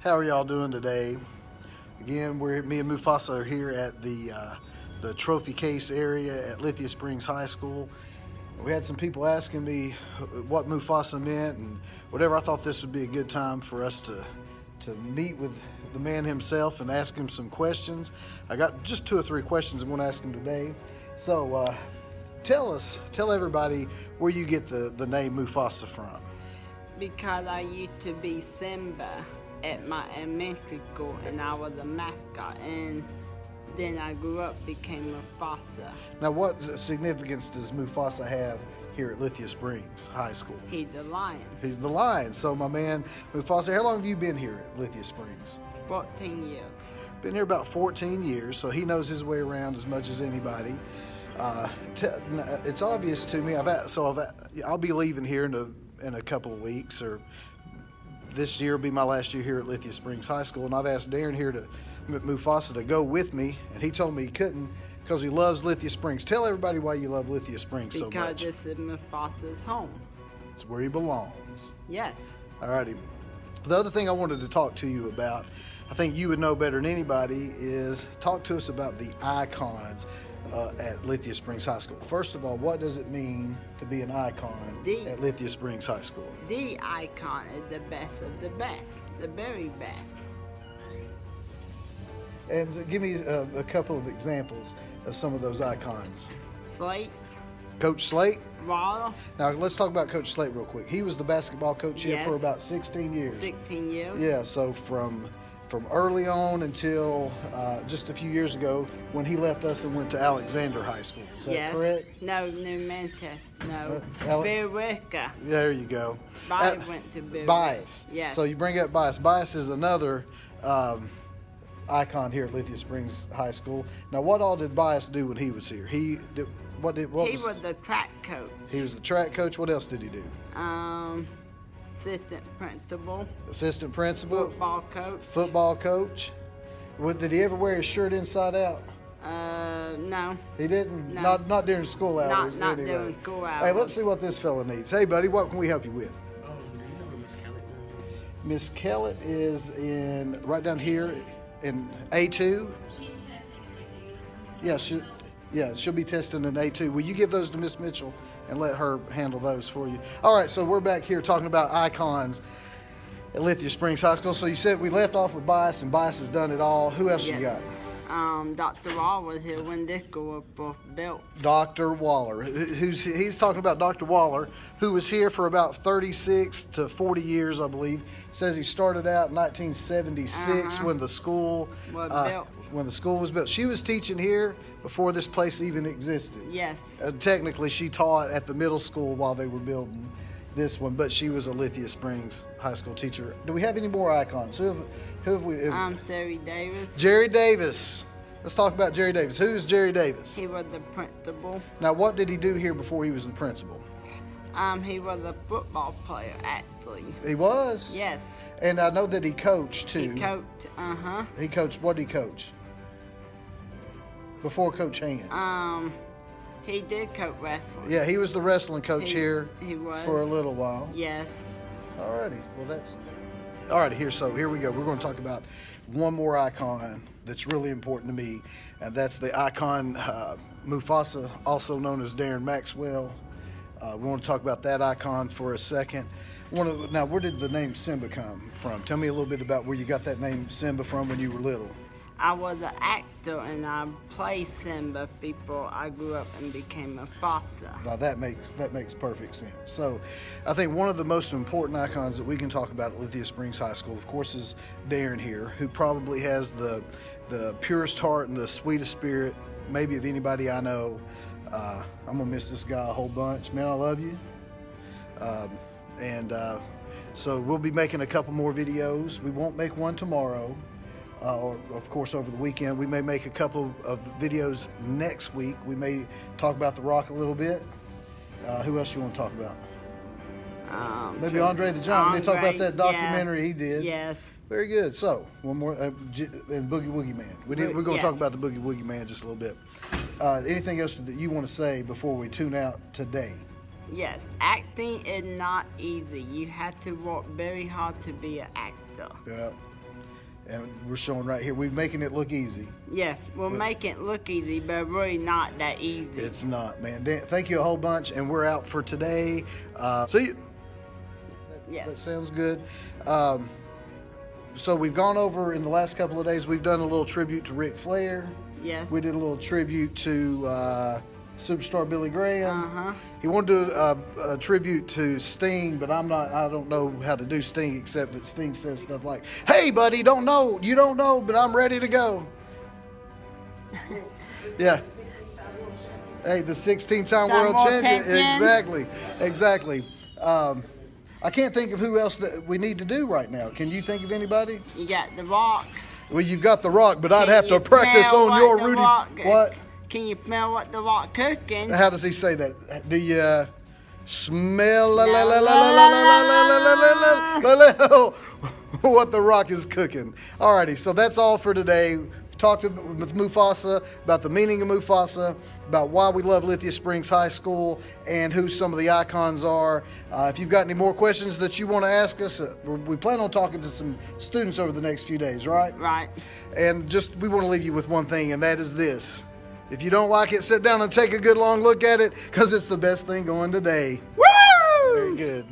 How are y'all doing today? Again, me and Mufasa are here at the trophy case area at Lithia Springs High School. We had some people asking me what Mufasa meant and whatever. I thought this would be a good time for us to meet with the man himself and ask him some questions. I got just 2 or 3 questions I'm going to ask him today. So tell everybody where you get the name Mufasa from. Because I used to be Simba at my elementary school and I was a mascot, and then I grew up, became Mufasa. Now, what significance does Mufasa have here at Lithia Springs High School? He's the lion. He's the lion. So my man Mufasa, how long have you been here at Lithia Springs? 14 years. Been here about 14 years, so he knows his way around as much as anybody. It's obvious to me. I'll be leaving here in a couple of weeks, or this year will be my last year here at Lithia Springs High School, and I've asked Darren here Mufasa to go with me, and he told me he couldn't because he loves Lithia Springs. Tell everybody why you love Lithia Springs so much. Because this is Mufasa's home. It's where he belongs. Yes. Alrighty. The other thing I wanted to talk to you about, I think you would know better than anybody, is talk to us about the icons at Lithia Springs High School. First of all, what does it mean to be an icon at Lithia Springs High School? The icon is the best of the best, the very best. And give me a couple of examples of some of those icons. Slate. Coach Slate. Waller. Now let's talk about Coach Slate real quick. He was the basketball coach here for about 16 years. 16 years. Yeah, so from early on until just a few years ago when he left us and went to Alexander High School. Is that correct? No, New Manchester. No, Billerica. There you go. Bias went to Billerica. Bias. Yes. So you bring up Bias. Bias is another icon here at Lithia Springs High School. Now, what all did Bias do when he was here? He was the track coach. He was the track coach. What else did he do? Assistant principal. Assistant principal. Football coach. Football coach. Did he ever wear his shirt inside out? No. He didn't? No. Not during school hours. Not anyway. during school hours. Hey, let's see what this fella needs. Hey, buddy, what can we help you with? Do you know where Miss Kellett is? Miss Kellett is right down here in A2. She's testing in A2. Yeah, she'll be testing in A2. Will you give those to Miss Mitchell and let her handle those for you? All right, so we're back here talking about icons at Lithia Springs High School. So you said we left off with Bias, and Bias has done it all. Who else you got? Dr. Waller was here when this school was built. Dr. Waller. He's talking about Dr. Waller, who was here for about 36 to 40 years, I believe. Says he started out in 1976 when the school was built. She was teaching here before this place even existed. Yes. Technically, she taught at the middle school while they were building this one, but she was a Lithia Springs High School teacher. Do we have any more icons? Who have we? Jerry Davis. Jerry Davis. Let's talk about Jerry Davis. Who's Jerry Davis? He was the principal. Now, what did he do here before he was the principal? He was a football player, actually. He was? Yes. And I know that he coached, too. He coached, He coached, what did he coach? Before Coach Hand. He did coach wrestling. Yeah, he was the wrestling coach here he was. for a little while. Yes. Alrighty, here we go. We're going to talk about one more icon that's really important to me, and that's the icon Mufasa, also known as Darren Maxwell. We want to talk about that icon for a second. Now, where did the name Simba come from? Tell me a little bit about where you got that name Simba from when you were little. I was an actor and I played Simba before I grew up and became Mufasa. Now that makes perfect sense. So I think one of the most important icons that we can talk about at Lithia Springs High School, of course, is Darren here, who probably has the purest heart and the sweetest spirit maybe of anybody I know. I'm gonna miss this guy a whole bunch. Man, I love you. So we'll be making a couple more videos. We won't make one tomorrow. Or of course over the weekend. We may make a couple of videos next week. We may talk about The Rock a little bit. Who else you want to talk about? Maybe Andre the Giant. We may talk about that documentary he did. Yes. Very good. So one more, and Boogie Woogie Man. We're going to talk about the Boogie Woogie Man just a little bit. Anything else that you want to say before we tune out today? Yes, acting is not easy. You have to work very hard to be an actor. Yeah. And we're showing right here. We're making it look easy. Yes, we'll make it look easy, but really not that easy. It's not, man. Dan, thank you a whole bunch, and we're out for today. See you. Yes. That sounds good. So we've gone over in the last couple of days. We've done a little tribute to Ric Flair. Yes. We did a little tribute to superstar Billy Graham. Uh-huh. He wanted to do a tribute to Sting, but I don't know how to do Sting except that Sting says stuff like, "Hey, buddy, you don't know, but I'm ready to go." Yeah. Hey, the 16-time world champion. Exactly. I can't think of who else that we need to do right now. Can you think of anybody? You got The Rock. Well, you've got The Rock, but I'd have to you practice smell on what your The Rudy. Rock- What? Can you smell what The Rock cooking? How does he say that? Do you smell what The Rock is cooking? Alrighty, so that's all for today. Talked with Mufasa about the meaning of Mufasa, about why we love Lithia Springs High School, and who some of the icons are. If you've got any more questions that you want to ask us, we plan on talking to some students over the next few days, right? Right. And we want to leave you with one thing, and that is this. If you don't like it, sit down and take a good long look at it, because it's the best thing going today. Woo! Very good.